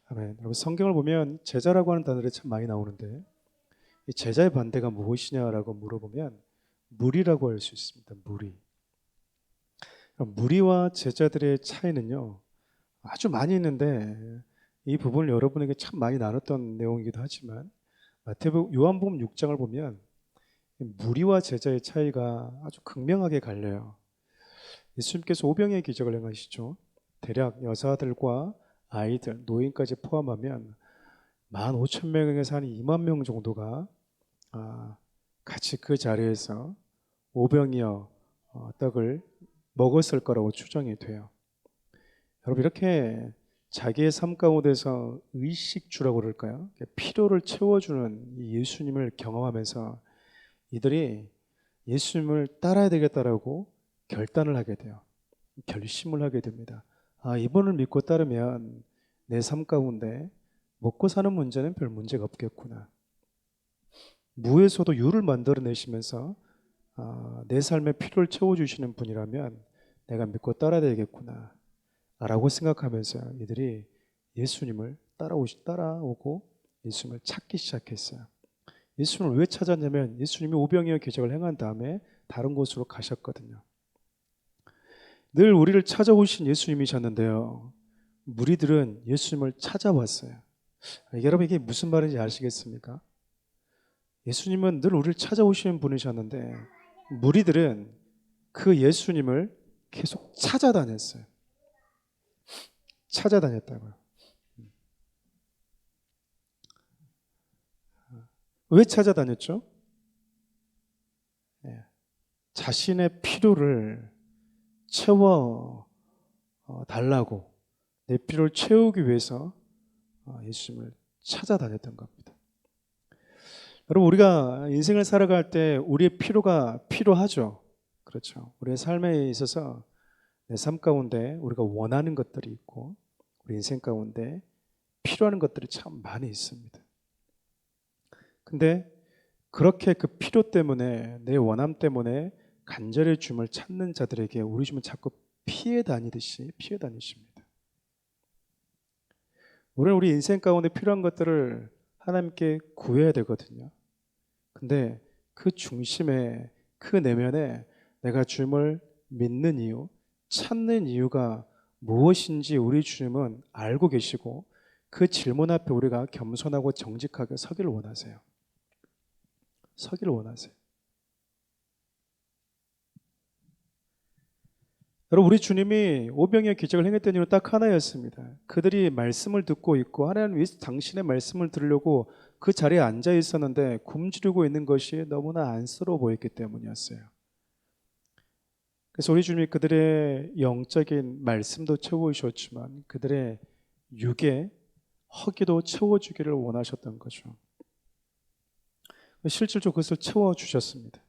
아멘. 여러분 성경을 보면 제자라고 하는 단어들이 참 많이 나오는데 이 제자의 반대가 무엇이냐라고 물어보면 무리라고 할 수 있습니다. 무리. 무리와 제자들의 차이는요 아주 많이 있는데 이 부분을 여러분에게 참 많이 나눴던 내용이기도 하지만 요한복음 6장을 보면 무리와 제자의 차이가 아주 극명하게 갈려요. 예수님께서 오병이의 기적을 행하시죠. 대략 여자들과 아이들, 노인까지 포함하면 15,000명에서 한 2만 명 정도가 같이 그 자리에서 오병이어 떡을 먹었을 거라고 추정이 돼요. 여러분 이렇게 자기의 삶 가운데서 의식주라고 그럴까요? 필요를 채워주는 이 예수님을 경험하면서 이들이 예수님을 따라야 되겠다라고 결단을 하게 돼요. 결심을 하게 됩니다. 이분을 믿고 따르면 내 삶 가운데 먹고 사는 문제는 별 문제가 없겠구나. 무에서도 유를 만들어내시면서 내 삶의 필요를 채워주시는 분이라면 내가 믿고 따라야 되겠구나 라고 생각하면서 이들이 예수님을 따라오고 예수님을 찾기 시작했어요. 예수님을 왜 찾았냐면 예수님이 오병이어 기적을 행한 다음에 다른 곳으로 가셨거든요. 늘 우리를 찾아오신 예수님이셨는데요. 무리들은 예수님을 찾아왔어요. 여러분 이게 무슨 말인지 아시겠습니까? 예수님은 늘 우리를 찾아오시는 분이셨는데 무리들은 그 예수님을 계속 찾아다녔어요. 찾아다녔다고요. 왜 찾아다녔죠? 자신의 필요를 채워 달라고 내 필요를 채우기 위해서 예수님을 찾아다녔던 겁니다. 여러분 우리가 인생을 살아갈 때 우리의 필요가 필요하죠. 그렇죠. 우리의 삶에 있어서 내 삶 가운데 우리가 원하는 것들이 있고 우리 인생 가운데 필요한 것들이 참 많이 있습니다. 근데 그렇게 그 필요 때문에 내 원함 때문에 간절히 주님을 찾는 자들에게 우리 주님은 자꾸 피해 다니십니다. 우리는 우리 인생 가운데 필요한 것들을 하나님께 구해야 되거든요. 근데 그 중심에 그 내면에 내가 주님을 믿는 이유, 찾는 이유가 무엇인지 우리 주님은 알고 계시고 그 질문 앞에 우리가 겸손하고 정직하게 서기를 원하세요. 서기를 원하세요. 여러분 우리 주님이 오병이어 기적을 행했던 이유는 딱 하나였습니다. 그들이 말씀을 듣고 있고 하나님 당신의 말씀을 들으려고 그 자리에 앉아 있었는데 굶주리고 있는 것이 너무나 안쓰러워 보였기 때문이었어요. 그래서 우리 주님이 그들의 영적인 말씀도 채워주셨지만 그들의 육의 허기도 채워주기를 원하셨던 거죠. 실질적으로 그것을 채워주셨습니다.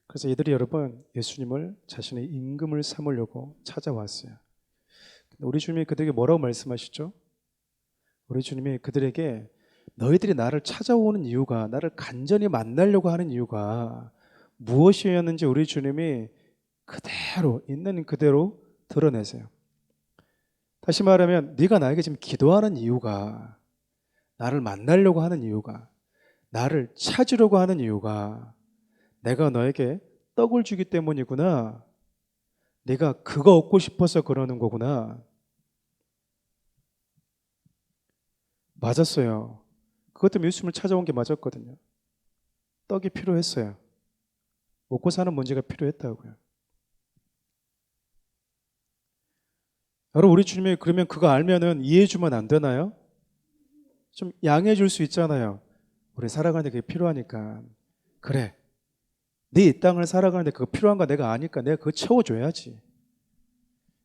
그래서 이들이 여러분 예수님을 자신의 임금을 삼으려고 찾아왔어요. 우리 주님이 그들에게 뭐라고 말씀하시죠? 우리 주님이 그들에게 너희들이 나를 찾아오는 이유가, 나를 간절히 만나려고 하는 이유가 무엇이었는지 우리 주님이 그대로 있는 그대로 드러내세요. 다시 말하면 네가 나에게 지금 기도하는 이유가, 나를 만나려고 하는 이유가, 나를 찾으려고 하는 이유가 내가 너에게 떡을 주기 때문이구나. 내가 그거 얻고 싶어서 그러는 거구나. 맞았어요. 그것 때문에 예수님을 찾아온 게 맞았거든요. 떡이 필요했어요. 먹고 사는 문제가 필요했다고요. 여러분 우리 주님이 그러면 그거 알면은 이해해 주면 안 되나요? 좀 양해해 줄 수 있잖아요. 우리 살아가는데 그게 필요하니까. 그래. 네 이 땅을 살아가는데 그거 필요한 거 내가 아니까 내가 그거 채워줘야지.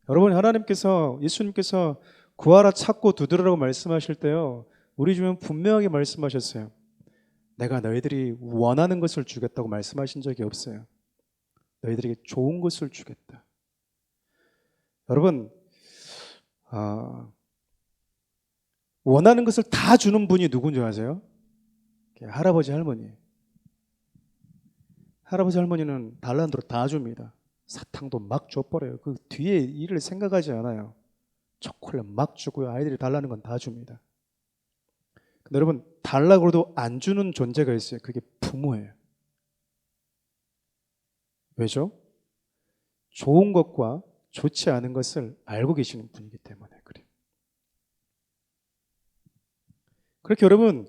여러분 하나님께서 예수님께서 구하라 찾고 두드리라고 말씀하실 때요. 우리 주님은 분명하게 말씀하셨어요. 내가 너희들이 원하는 것을 주겠다고 말씀하신 적이 없어요. 너희들에게 좋은 것을 주겠다. 여러분 원하는 것을 다 주는 분이 누군지 아세요? 할아버지 할머니. 할아버지 할머니는 달란트로 다 줍니다. 사탕도 막 줘버려요. 그 뒤에 일을 생각하지 않아요. 초콜릿 막 주고요. 아이들이 달라는 건 다 줍니다. 근데 여러분, 달라고 해도 안 주는 존재가 있어요. 그게 부모예요. 왜죠? 좋은 것과 좋지 않은 것을 알고 계시는 분이기 때문에 그래요. 그렇게 여러분,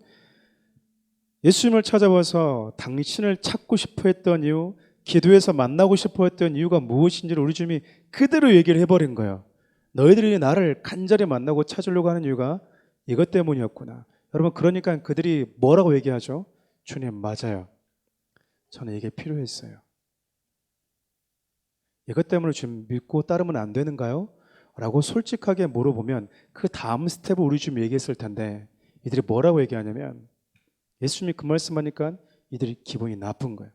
예수님을 찾아와서 당신을 찾고 싶어 했던 이유, 기도해서 만나고 싶어 했던 이유가 무엇인지를 우리 주님이 그대로 얘기를 해버린 거예요. 너희들이 나를 간절히 만나고 찾으려고 하는 이유가 이것 때문이었구나. 여러분, 그러니까 그들이 뭐라고 얘기하죠? 주님, 맞아요. 저는 이게 필요했어요. 이것 때문에 주님 믿고 따르면 안 되는가요? 라고 솔직하게 물어보면 그 다음 스텝을 우리 주님 얘기했을 텐데, 이들이 뭐라고 얘기하냐면, 예수님이 그 말씀하니까 이들이 기분이 나쁜 거예요.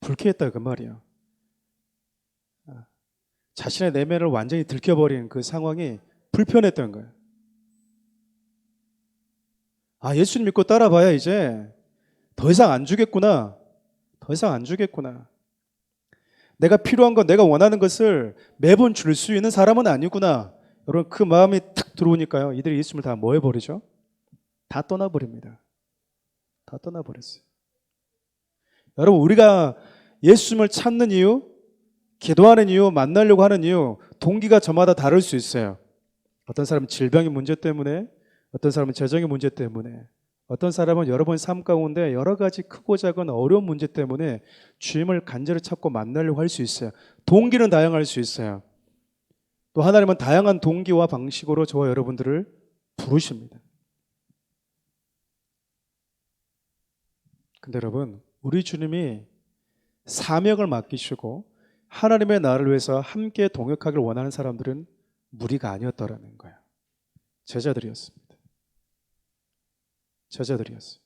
불쾌했다 그 말이에요. 자신의 내면을 완전히 들켜버린 그 상황이 불편했던 거예요. 아, 예수님 믿고 따라봐야 이제 더 이상 안 주겠구나. 더 이상 안 주겠구나. 내가 필요한 건, 내가 원하는 것을 매번 줄 수 있는 사람은 아니구나. 여러분, 그 마음이 탁 들어오니까요, 이들이 예수님을 다 뭐 해버리죠? 다 떠나버립니다. 다 떠나버렸어요. 여러분, 우리가 예수님을 찾는 이유, 기도하는 이유, 만나려고 하는 이유, 동기가 저마다 다를 수 있어요. 어떤 사람은 질병의 문제 때문에, 어떤 사람은 재정의 문제 때문에, 어떤 사람은 여러분 삶 가운데 여러 가지 크고 작은 어려운 문제 때문에 주님을 간절히 찾고 만나려고 할 수 있어요. 동기는 다양할 수 있어요. 또 하나님은 다양한 동기와 방식으로 저와 여러분들을 부르십니다. 근데 여러분, 우리 주님이 사명을 맡기시고 하나님의 나라를 위해서 함께 동역하기를 원하는 사람들은 무리가 아니었더라는 거예요. 제자들이었습니다. 제자들이었어요.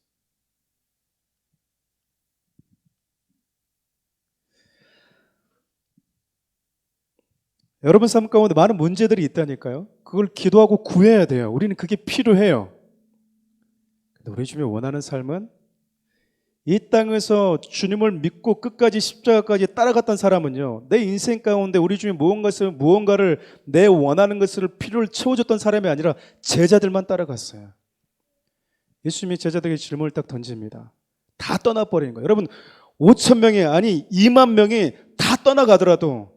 여러분 삶 가운데 많은 문제들이 있다니까요. 그걸 기도하고 구해야 돼요. 우리는 그게 필요해요. 근데 우리 주님이 원하는 삶은 이 땅에서 주님을 믿고 끝까지 십자가까지 따라갔던 사람은요, 내 인생 가운데 우리 주님이 무언가를 내 원하는 것을 필요를 채워줬던 사람이 아니라 제자들만 따라갔어요. 예수님이 제자들에게 질문을 딱 던집니다. 다 떠나버리는 거예요. 여러분, 5천 명이 아니 2만 명이 다 떠나가더라도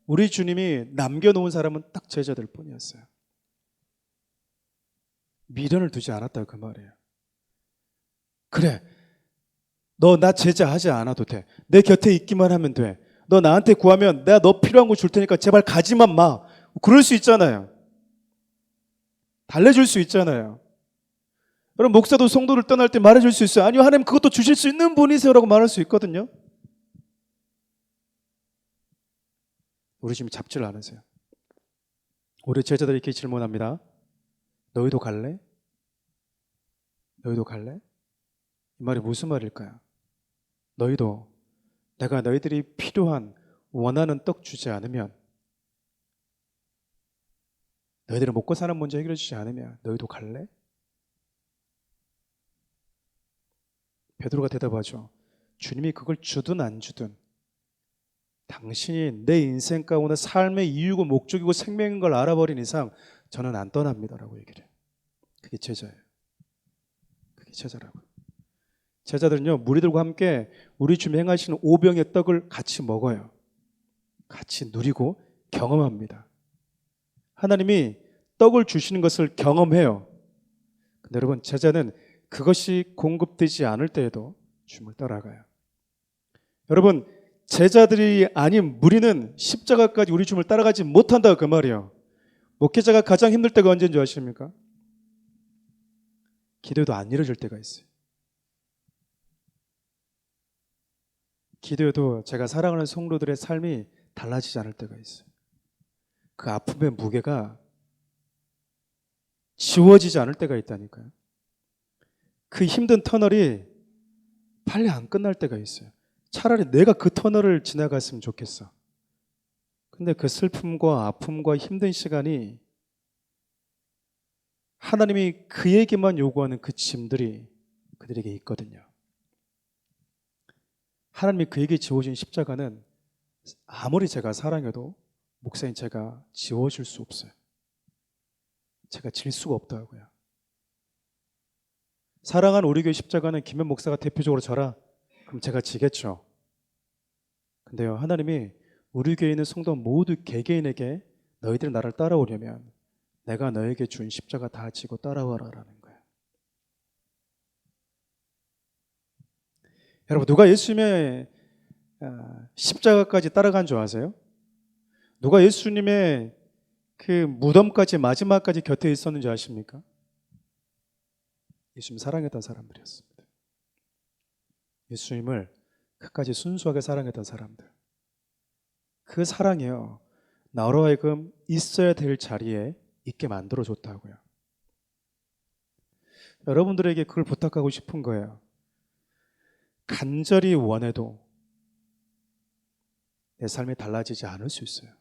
우리 주님이 남겨놓은 사람은 딱 제자들 뿐이었어요. 미련을 두지 않았다고 그 말이에요. 그래, 너 나 제자하지 않아도 돼. 내 곁에 있기만 하면 돼. 너 나한테 구하면 내가 너 필요한 거 줄 테니까 제발 가지만 마. 그럴 수 있잖아요. 달래줄 수 있잖아요. 여러분, 목사도 성도를 떠날 때 말해줄 수 있어요. 아니요, 하나님 그것도 주실 수 있는 분이세요라고 말할 수 있거든요. 우리 지금 잡지를 않으세요. 우리 제자들이 이렇게 질문합니다. 너희도 갈래? 너희도 갈래? 이 말이 무슨 말일까요? 너희도 내가 너희들이 필요한 원하는 떡 주지 않으면, 너희들이 먹고 사는 문제 해결해 주지 않으면 너희도 갈래? 베드로가 대답하죠. 주님이 그걸 주든 안 주든 당신이 내 인생 가운데 삶의 이유고 목적이고 생명인 걸 알아버린 이상 저는 안 떠납니다라고 얘기를 해요. 그게 제자예요. 그게 제자라고요. 제자들은요, 무리들과 함께 우리 주님 행하시는 오병의 떡을 같이 먹어요. 같이 누리고 경험합니다. 하나님이 떡을 주시는 것을 경험해요. 근데 여러분, 제자는 그것이 공급되지 않을 때에도 주님을 따라가요. 여러분, 제자들이 아닌 무리는 십자가까지 우리 주님을 따라가지 못한다 그 말이에요. 목회자가 가장 힘들 때가 언제인 줄 아십니까? 기도도 안 이루어질 때가 있어요. 기도에도 제가 사랑하는 성도들의 삶이 달라지지 않을 때가 있어요. 그 아픔의 무게가 지워지지 않을 때가 있다니까요. 그 힘든 터널이 빨리 안 끝날 때가 있어요. 차라리 내가 그 터널을 지나갔으면 좋겠어. 근데 그 슬픔과 아픔과 힘든 시간이 하나님이 그에게만 요구하는 그 짐들이 그들에게 있거든요. 하나님이 그에게 지어진 십자가는 아무리 제가 사랑해도 목사님 제가 지워줄 수 없어요. 제가 질 수가 없다고요. 사랑하는 우리 교회 십자가는 김현 목사가 대표적으로 져라. 그럼 제가 지겠죠. 근데요, 하나님이 우리 교회에 있는 성도 모두 개개인에게 너희들이 나를 따라오려면 내가 너에게 준 십자가 다 지고 따라와라라는 거예요. 여러분, 누가 예수님의 십자가까지 따라간 줄 아세요? 누가 예수님의 그 무덤까지 마지막까지 곁에 있었는지 아십니까? 예수님 사랑했던 사람들이었습니다. 예수님을 끝까지 순수하게 사랑했던 사람들. 그 사랑이요, 나로 하여금 있어야 될 자리에 있게 만들어줬다고요. 여러분들에게 그걸 부탁하고 싶은 거예요. 간절히 원해도 내 삶이 달라지지 않을 수 있어요.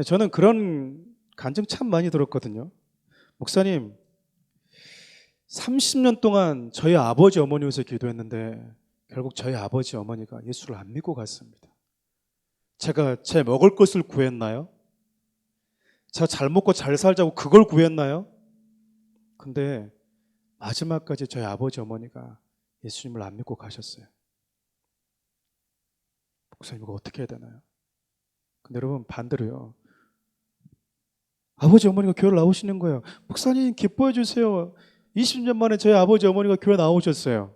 저는 그런 간증 참 많이 들었거든요. 목사님, 30년 동안 저희 아버지 어머니 위해서 기도했는데 결국 저희 아버지 어머니가 예수를 안 믿고 갔습니다. 제가 제 먹을 것을 구했나요? 제가 잘 먹고 잘 살자고 그걸 구했나요? 근데 마지막까지 저희 아버지 어머니가 예수님을 안 믿고 가셨어요. 목사님, 이거 어떻게 해야 되나요? 근데 여러분, 반대로요, 아버지 어머니가 교회를 나오시는 거예요. 목사님 기뻐해 주세요. 20년 만에 저희 아버지 어머니가 교회 나오셨어요.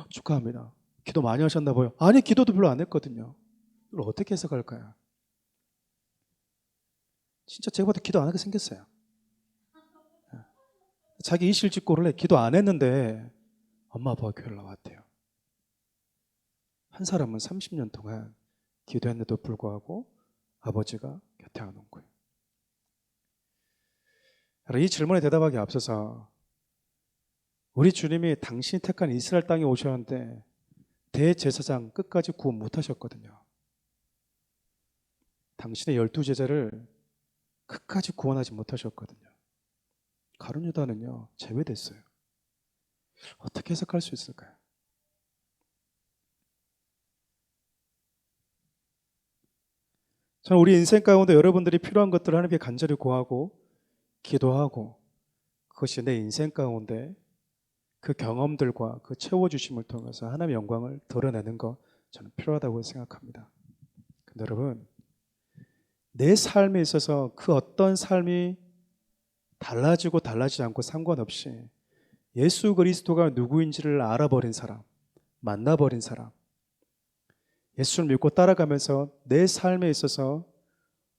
축하합니다. 기도 많이 하셨나 봐요. 아니, 기도도 별로 안 했거든요. 이걸 어떻게 해석할까요? 진짜 제가 봐도 기도 안 하게 생겼어요. 자기 이실직고 원래 기도 안 했는데 엄마 아빠가 교회를 나왔대요. 한 사람은 30년 동안 기도했는데도 불구하고 아버지가 곁에 안 온 거예요. 이 질문에 대답하기 앞서서 우리 주님이 당신이 택한 이스라엘 땅에 오셨는데 대제사장 끝까지 구원 못하셨거든요. 당신의 12제자를 끝까지 구원하지 못하셨거든요. 가룟 유다는요, 제외됐어요. 어떻게 해석할 수 있을까요? 저는 우리 인생 가운데 여러분들이 필요한 것들을 하나님께 간절히 구하고 기도하고 그것이 내 인생 가운데 그 경험들과 그 채워주심을 통해서 하나님의 영광을 드러내는 것, 저는 필요하다고 생각합니다. 근데 여러분, 내 삶에 있어서 그 어떤 삶이 달라지고 달라지지 않고 상관없이 예수 그리스도가 누구인지를 알아버린 사람, 만나버린 사람, 예수를 믿고 따라가면서 내 삶에 있어서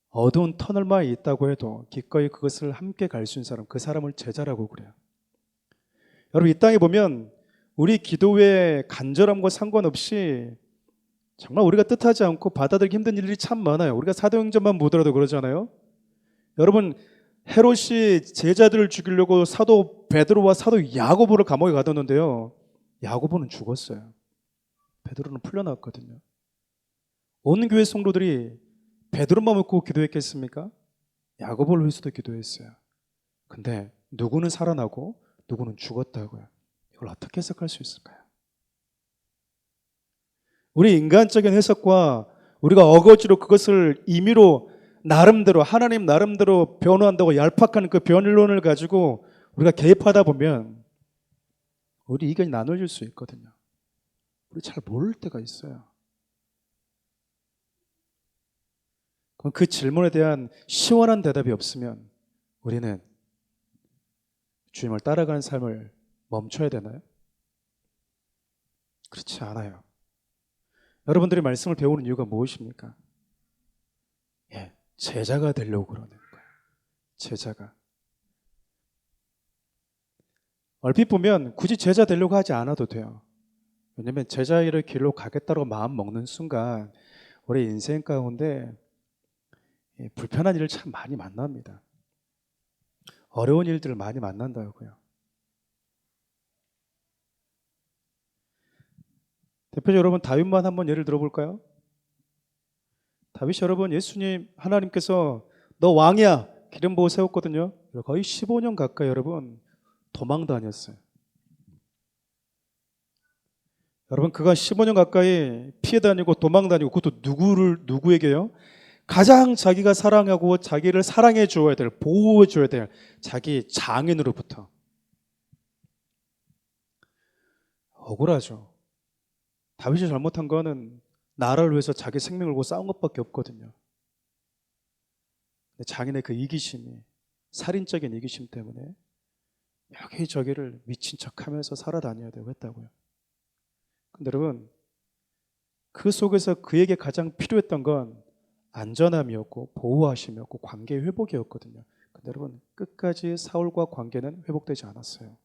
어두운 터널만 있다고 해도 기꺼이 그것을 함께 갈 수 있는 사람, 그 사람을 제자라고 그래요. 여러분, 이 땅에 보면 우리 기도의 간절함과 상관없이 정말 우리가 뜻하지 않고 받아들이기 힘든 일들이 참 많아요. 우리가 사도행전만 보더라도 그러잖아요. 여러분, 헤롯이 제자들을 죽이려고 사도 베드로와 사도 야고보를 감옥에 가뒀는데요, 야고보는 죽었어요. 베드로는 풀려났거든요. 온 교회 성도들이 베드로만 믿고 기도했겠습니까? 야고보를 위해서도 기도했어요. 근데 누구는 살아나고 누구는 죽었다고요. 이걸 어떻게 해석할 수 있을까요? 우리 인간적인 해석과 우리가 어거지로 그것을 임의로 나름대로, 하나님 나름대로 변호한다고 얄팍한 그 변론을 가지고 우리가 개입하다 보면 우리 의견이 나눠질 수 있거든요. 우리 잘 모를 때가 있어요. 그럼 그 질문에 대한 시원한 대답이 없으면 우리는 주님을 따라가는 삶을 멈춰야 되나요? 그렇지 않아요. 여러분들이 말씀을 배우는 이유가 무엇입니까? 제자가 되려고 그러는 거예요. 제자가. 얼핏 보면 굳이 제자 되려고 하지 않아도 돼요. 왜냐하면 제자의 길로 가겠다고 마음 먹는 순간 우리 인생 가운데 불편한 일을 참 많이 만납니다. 어려운 일들을 많이 만난다고요. 대표적으로 여러분, 다윗만 한번 예를 들어볼까요? 다윗이 여러분, 예수님 하나님께서 너 왕이야 기름 부어 세웠거든요. 거의 15년 가까이 여러분 도망 다녔어요. 여러분, 그가 15년 가까이 피해 다니고 도망 다니고, 그것도 누구에게요? 가장 자기가 사랑하고 자기를 사랑해 주어야 될, 보호해 줘야 될 자기 장인으로부터. 억울하죠. 다윗이 잘못한 거는 나라를 위해서 자기 생명을 걸고 싸운 것밖에 없거든요. 장인의 그 이기심이, 살인적인 이기심 때문에 여기저기를 미친 척하면서 살아다녀야 되고 했다고요. 근데 여러분, 그 속에서 그에게 가장 필요했던 건 안전함이었고 보호하심이었고 관계 회복이었거든요. 근데 여러분, 끝까지 사울과 관계는 회복되지 않았어요.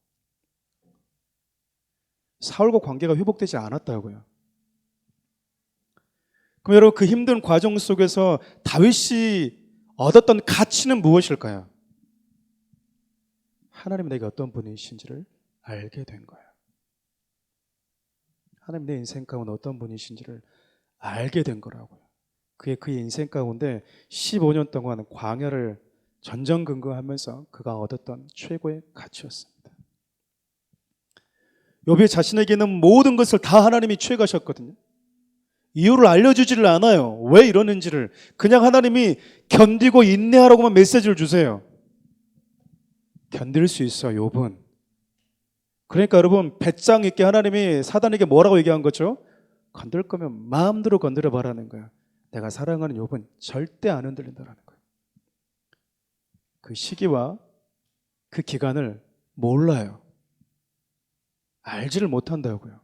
사울과 관계가 회복되지 않았다고요. 그럼 여러분, 그 힘든 과정 속에서 다윗이 얻었던 가치는 무엇일까요? 하나님 내게 어떤 분이신지를 알게 된 거예요. 하나님 내 인생 가운데 어떤 분이신지를 알게 된 거라고요. 그의 인생 가운데 15년 동안 광야를 전전긍긍하면서 그가 얻었던 최고의 가치였습니다. 욥이 자신에게는 모든 것을 다 하나님이 취해가셨거든요. 이유를 알려주지를 않아요. 왜 이러는지를. 그냥 하나님이 견디고 인내하라고만 메시지를 주세요. 견딜 수 있어요, 욥은. 그러니까 여러분, 배짱 있게 하나님이 사단에게 뭐라고 얘기한 거죠? 건들 거면 마음대로 건드려 봐라는 거야. 내가 사랑하는 욥은 절대 안 흔들린다라는 거예요. 그 시기와 그 기간을 몰라요. 알지를 못한다고요.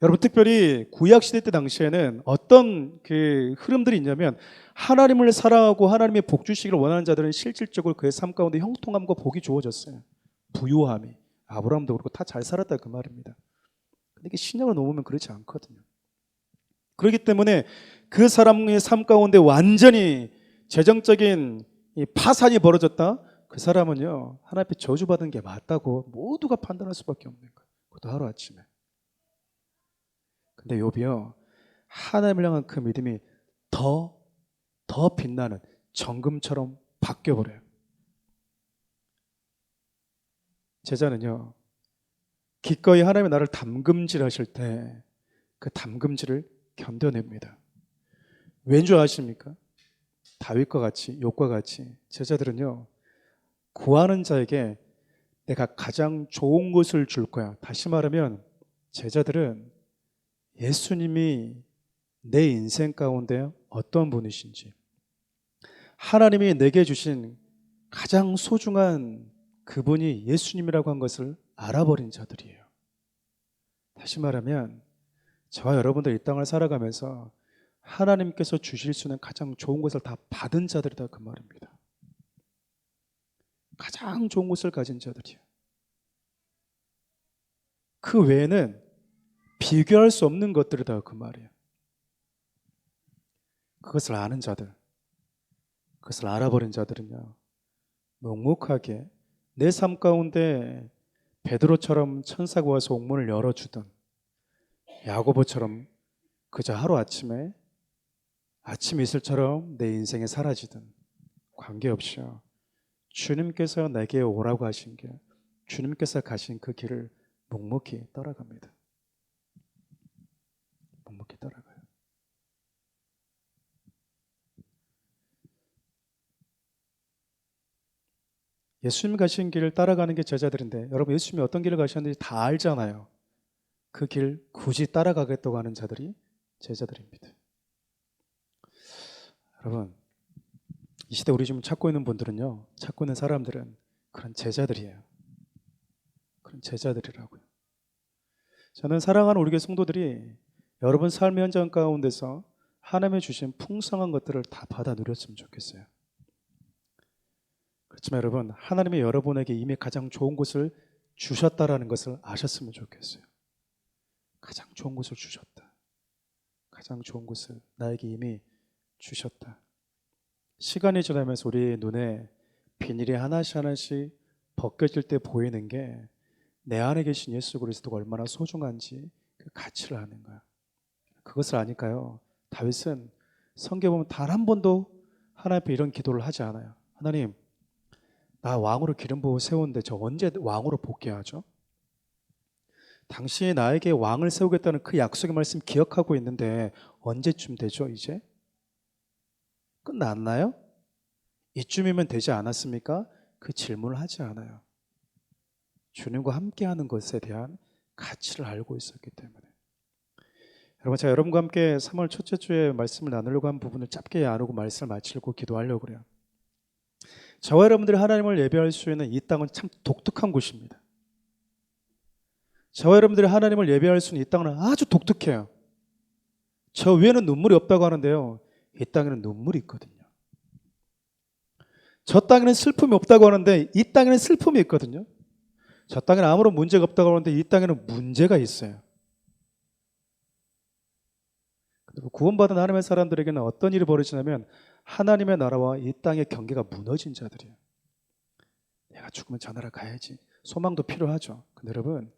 여러분, 특별히 구약시대 때 당시에는 어떤 그 흐름들이 있냐면, 하나님을 사랑하고 하나님의 복 주시기를 원하는 자들은 실질적으로 그의 삶 가운데 형통함과 복이 주어졌어요. 부요함이. 아브라함도 그렇고 다 잘 살았다 그 말입니다. 근데 이게 신약을 놓으면 그렇지 않거든요. 그렇기 때문에 그 사람의 삶 가운데 완전히 재정적인 이 파산이 벌어졌다? 그 사람은요, 하나님 앞에 저주받은 게 맞다고 모두가 판단할 수밖에 없는 거예요. 그것도 하루아침에. 근데 욥이요, 하나님을 향한 그 믿음이 더 빛나는 정금처럼 바뀌어버려요. 제자는요, 기꺼이 하나님의 나를 담금질 하실 때 그 담금질을 견뎌냅니다. 왠 줄 아십니까? 다윗과 같이, 욥과 같이 제자들은요, 구하는 자에게 내가 가장 좋은 것을 줄 거야. 다시 말하면 제자들은 예수님이 내 인생 가운데 어떤 분이신지, 하나님이 내게 주신 가장 소중한 그분이 예수님이라고 한 것을 알아버린 자들이에요. 다시 말하면 저와 여러분들 이 땅을 살아가면서 하나님께서 주실 수 있는 가장 좋은 것을 다 받은 자들이다 그 말입니다. 가장 좋은 것을 가진 자들이에요. 그 외에는 비교할 수 없는 것들이다 그 말이에요. 그것을 아는 자들, 그것을 알아버린 자들은요, 묵묵하게 내 삶 가운데 베드로처럼 천사가 와서 옥문을 열어주던, 야고보처럼 그저 하루아침에 아침 이슬처럼 내 인생에 사라지든 관계없이요, 주님께서 내게 오라고 하신 길, 주님께서 가신 그 길을 묵묵히 따라갑니다. 묵묵히 따라가요. 예수님 가신 길을 따라가는 게 제자들인데, 여러분, 예수님이 어떤 길을 가셨는지 다 알잖아요. 그 길 굳이 따라가겠다고 하는 자들이 제자들입니다. 여러분, 이 시대 우리 지금 찾고 있는 분들은요, 찾고 있는 사람들은 그런 제자들이에요. 그런 제자들이라고요. 저는 사랑하는 우리 교회 성도들이 여러분 삶의 현장 가운데서 하나님의 주신 풍성한 것들을 다 받아 누렸으면 좋겠어요. 그렇지만 여러분, 하나님이 여러분에게 이미 가장 좋은 것을 주셨다라는 것을 아셨으면 좋겠어요. 가장 좋은 것을 주셨다. 가장 좋은 것을 나에게 이미 주셨다. 시간이 지나면서 우리 눈에 비닐이 하나씩 하나씩 벗겨질 때 보이는 게 내 안에 계신 예수 그리스도가 얼마나 소중한지 그 가치를 아는 거야. 그것을 아니까요, 다윗은 성경에 보면 단 한 번도 하나님 앞에 이런 기도를 하지 않아요. 하나님, 나 왕으로 기름 부어 세웠는데 저 언제 왕으로 복귀하죠? 당신이 나에게 왕을 세우겠다는 그 약속의 말씀 기억하고 있는데 언제쯤 되죠? 이제 끝났나요? 이쯤이면 되지 않았습니까? 그 질문을 하지 않아요. 주님과 함께하는 것에 대한 가치를 알고 있었기 때문에. 여러분, 제가 여러분과 함께 3월 첫째 주에 말씀을 나누려고 한 부분을 짧게 나누고 말씀을 마치고 기도하려고 그래요. 저와 여러분들이 하나님을 예배할 수 있는 이 땅은 참 독특한 곳입니다. 저와 여러분들이 하나님을 예배할 수 있는 이 땅은 아주 독특해요. 저 위에는 눈물이 없다고 하는데요, 이 땅에는 눈물이 있거든요. 저 땅에는 슬픔이 없다고 하는데 이 땅에는 슬픔이 있거든요. 저 땅에는 아무런 문제가 없다고 하는데 이 땅에는 문제가 있어요. 그리고 구원받은 하나님의 사람들에게는 어떤 일이 벌어지냐면 하나님의 나라와 이 땅의 경계가 무너진 자들이에요. 내가 죽으면 저 나라 가야지. 소망도 필요하죠. 근데 여러분,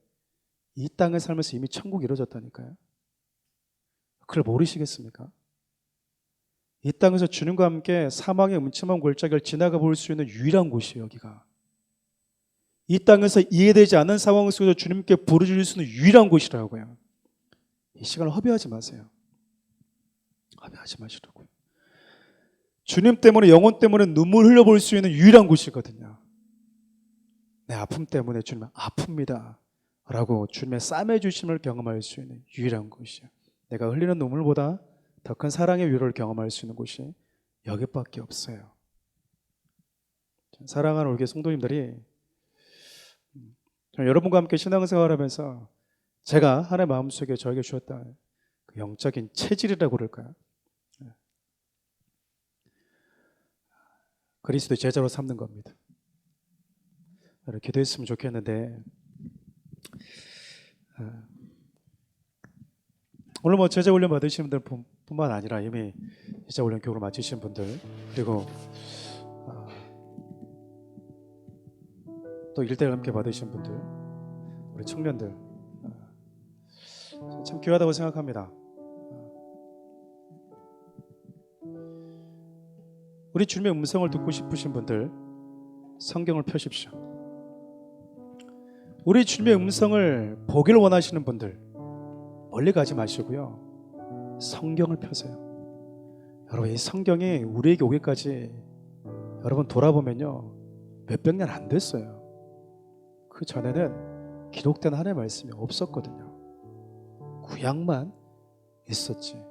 이 땅을 살면서 이미 천국이 이루어졌다니까요. 그걸 모르시겠습니까? 이 땅에서 주님과 함께 사망의 음침한 골짜기를 지나가 볼 수 있는 유일한 곳이에요. 여기가 이 땅에서 이해되지 않는 상황 속에서 주님께 부르짖을 수 있는 유일한 곳이라고요. 이 시간을 허비하지 마세요. 허비하지 마시라고요. 주님 때문에, 영혼 때문에 눈물 흘려볼 수 있는 유일한 곳이거든요. 내 아픔 때문에 주님 아픕니다 라고 주님의 쌈해 주심을 경험할 수 있는 유일한 곳이에요. 내가 흘리는 눈물보다 더 큰 사랑의 위로를 경험할 수 있는 곳이 여기밖에 없어요. 사랑하는 우리 교회 성도님들이, 여러분과 함께 신앙생활하면서 제가 하나님의 마음속에 저에게 주었다 그 영적인 체질이라고 그럴까요? 그리스도의 제자로 삼는 겁니다. 기도했으면 좋겠는데, 오늘 뭐 제자 훈련 받으신 분들 뿐만 아니라 이미 제자 훈련 교육을 마치신 분들, 그리고 또 1대1 함께 받으신 분들, 우리 청년들, 참 귀하다고 생각합니다. 우리 주님의 음성을 듣고 싶으신 분들 성경을 펴십시오. 우리 주님의 음성을 보기를 원하시는 분들 멀리 가지 마시고요, 성경을 펴세요. 여러분, 이 성경이 우리에게 오기까지 여러분 돌아보면요, 몇백 년 안 됐어요. 그 전에는 기록된 하나님의 말씀이 없었거든요. 구약만 있었지.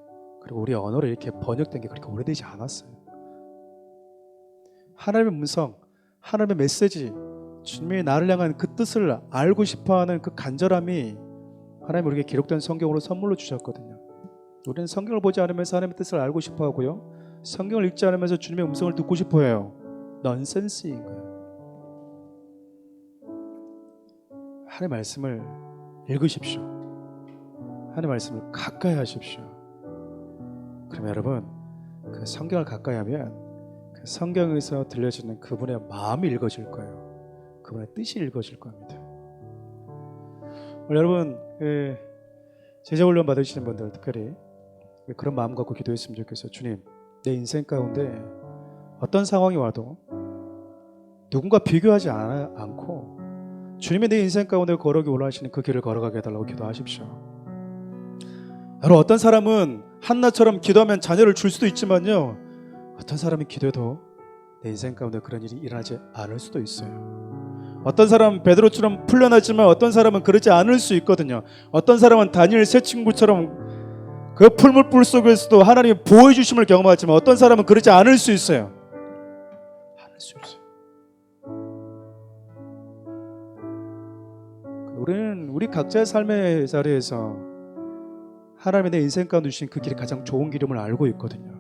그리고 우리 언어로 이렇게 번역된 게 그렇게 오래되지 않았어요. 하나님의 음성, 하나님의 메시지, 주님이 나를 향한 그 뜻을 알고 싶어하는 그 간절함이 하나님 우리에게 기록된 성경으로 선물로 주셨거든요. 우리는 성경을 보지 않으면서 하나님의 뜻을 알고 싶어하고요, 성경을 읽지 않으면서 주님의 음성을 듣고 싶어해요. 넌센스인 거예요. 하나님의 말씀을 읽으십시오. 하나님의 말씀을 가까이 하십시오. 그러면 여러분, 그 성경을 가까이 하면 그 성경에서 들려지는 그분의 마음이 읽어질 거예요. 그분의 뜻이 읽어질 겁니다. 여러분, 제자 훈련 받으시는 분들 특별히 그런 마음 갖고 기도했으면 좋겠어요. 주님, 내 인생 가운데 어떤 상황이 와도 누군가 비교하지 않고 주님이 내 인생 가운데 걸어오기 원하시는 그 길을 걸어가게 해달라고 기도하십시오. 여러분, 어떤 사람은 한나처럼 기도하면 자녀를 줄 수도 있지만요, 어떤 사람이 기도해도 내 인생 가운데 그런 일이 일어나지 않을 수도 있어요. 어떤 사람은 베드로처럼 풀려나지만 어떤 사람은 그러지 않을 수 있거든요. 어떤 사람은 다니엘 세 친구처럼 그 풀물불 속에서도 하나님이 보호해 주심을 경험하지만 어떤 사람은 그러지 않을 수 있어요. 않을 수 있어요. 우리 각자의 삶의 자리에서 하나님의 내 인생 가운데 주신 그 길이 가장 좋은 길임을 알고 있거든요.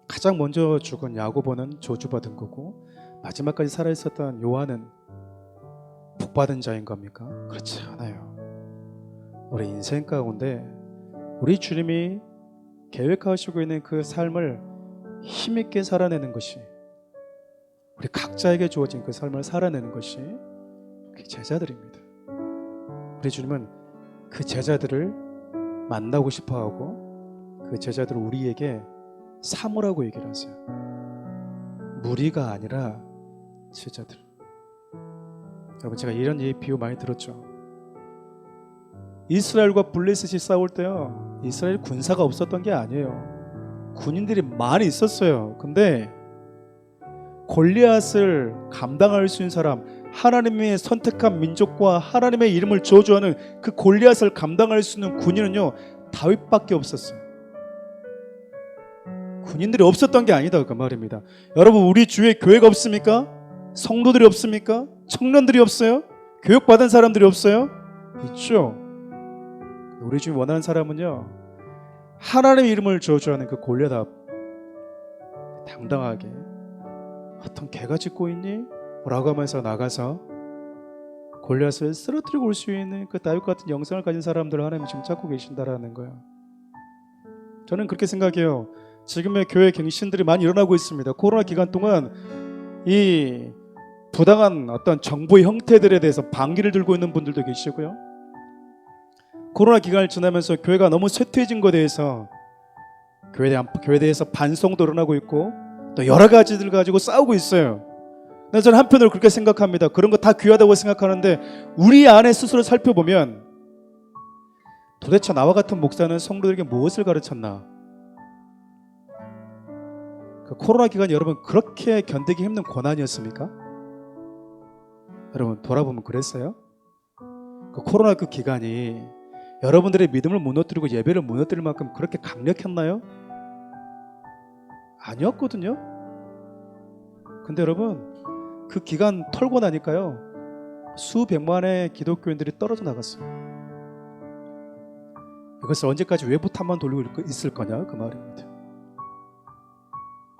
가장 먼저 죽은 야고보는 저주받은 거고 마지막까지 살아있었던 요한은 복받은 자인 겁니까? 그렇지 않아요. 우리 인생 가운데 우리 주님이 계획하시고 있는 그 삶을 힘있게 살아내는 것이, 우리 각자에게 주어진 그 삶을 살아내는 것이 그 제자들입니다. 우리 주님은 그 제자들을 만나고 싶어하고 그 제자들을 우리에게 사모라고 얘기를 하세요. 무리가 아니라 제자들. 여러분, 제가 이런 비유 많이 들었죠. 이스라엘과 블레셋이 싸울 때요, 이스라엘 군사가 없었던 게 아니에요. 군인들이 많이 있었어요. 근데 골리앗을 감당할 수 있는 사람, 하나님의 선택한 민족과 하나님의 이름을 저주하는 그 골리앗을 감당할 수 있는 군인은요, 다윗밖에 없었어요. 군인들이 없었던 게 아니다, 그 말입니다. 여러분, 우리 주위에 교회가 없습니까? 성도들이 없습니까? 청년들이 없어요? 교육받은 사람들이 없어요? 있죠. 우리 주위 원하는 사람은요, 하나님의 이름을 저주하는 그 골리앗 앞 당당하게 어떤 개가 짖고 있니? 라고 하면서 나가서 골리앗을 쓰러뜨리고 올 수 있는 그 다윗 같은 영성을 가진 사람들을 하나님이 지금 찾고 계신다라는 거예요. 저는 그렇게 생각해요. 지금의 교회 갱신들이 많이 일어나고 있습니다. 코로나 기간 동안 이 부당한 어떤 정보의 형태들에 대해서 반기를 들고 있는 분들도 계시고요. 코로나 기간을 지나면서 교회가 너무 쇠퇴해진 것에 대해서 교회에 대해서 반성도 일어나고 있고 또 여러 가지들 가지고 싸우고 있어요. 근데 저는 한편으로 그렇게 생각합니다. 그런 거 다 귀하다고 생각하는데 우리 안에 스스로 살펴보면 도대체 나와 같은 목사는 성도들에게 무엇을 가르쳤나? 그 코로나 기간이 여러분 그렇게 견디기 힘든 고난이었습니까? 여러분 돌아보면 그랬어요? 그 코로나 그 기간이 여러분들의 믿음을 무너뜨리고 예배를 무너뜨릴 만큼 그렇게 강력했나요? 아니었거든요. 근데 여러분 그 기간 털고 나니까요, 수백만의 기독교인들이 떨어져 나갔어요. 이것을 언제까지 외부탄만 돌리고 있을 거냐, 그 말입니다.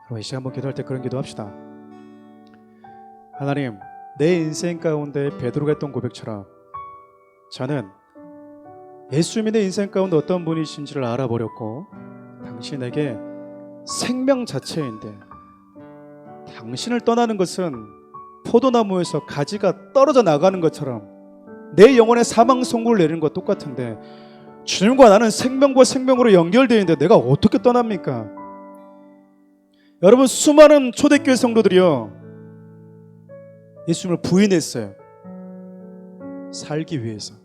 여러분 이 시간 한번 기도할 때 그런 기도합시다. 하나님, 내 인생 가운데 베드로가 했던 고백처럼 저는 예수님이 내 인생 가운데 어떤 분이신지를 알아버렸고 당신에게 생명 자체인데 당신을 떠나는 것은 포도나무에서 가지가 떨어져 나가는 것처럼 내 영혼의 사망 선고를 내리는 것 똑같은데 주님과 나는 생명과 생명으로 연결되어 있는데 내가 어떻게 떠납니까? 여러분 수많은 초대교회 성도들이요 예수님을 부인했어요. 살기 위해서.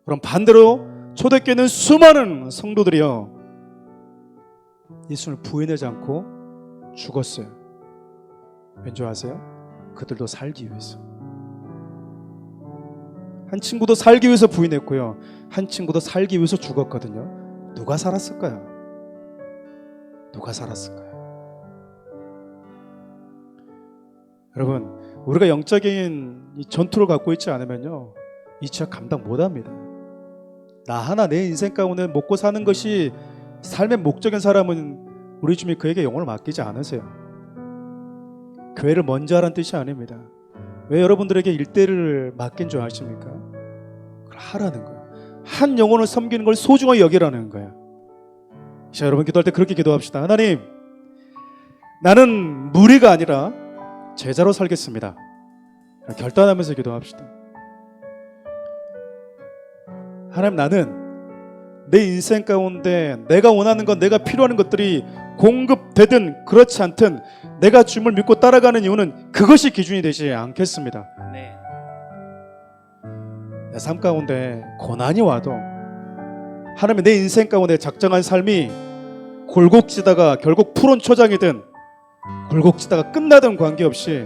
그럼 반대로 초대교회는 수많은 성도들이요 예수님을 부인하지 않고 죽었어요. 왠지 아세요? 그들도 살기 위해서. 한 친구도 살기 위해서 부인했고요, 한 친구도 살기 위해서 죽었거든요. 누가 살았을까요? 누가 살았을까요? 여러분 우리가 영적인 이 전투를 갖고 있지 않으면요 이 지역 감당 못합니다. 나 하나 내 인생 가운데 먹고 사는 것이 삶의 목적인 사람은 우리 주님이 그에게 영혼을 맡기지 않으세요. 교회를 먼저 하라는 뜻이 아닙니다. 왜 여러분들에게 일대를 맡긴 줄 아십니까? 그걸 하라는 거예요. 한 영혼을 섬기는 걸 소중하게 여기라는 거예요. 자, 여러분 기도할 때 그렇게 기도합시다. 하나님, 나는 무리가 아니라 제자로 살겠습니다. 결단하면서 기도합시다. 하나님, 나는 내 인생 가운데 내가 원하는 것, 내가 필요한 것들이 공급되든 그렇지 않든 내가 주님을 믿고 따라가는 이유는 그것이 기준이 되지 않겠습니다. 네. 내 삶 가운데 고난이 와도 하나님이 내 인생 가운데 작정한 삶이 굴곡지다가 결국 푸른 초장이든 굴곡지다가 끝나든 관계없이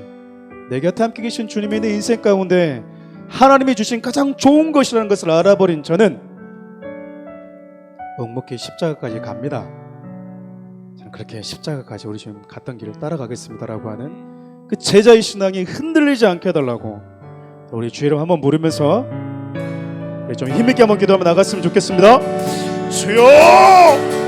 내 곁에 함께 계신 주님이 내 인생 가운데 하나님이 주신 가장 좋은 것이라는 것을 알아버린 저는 묵묵히 십자가까지 갑니다. 저는 그렇게 십자가까지 우리 주님 갔던 길을 따라가겠습니다라고 하는 그 제자의 신앙이 흔들리지 않게 해달라고 우리 주의 이름 한번 부르면서 좀 힘있게 한번 기도하며 나갔으면 좋겠습니다. 주여!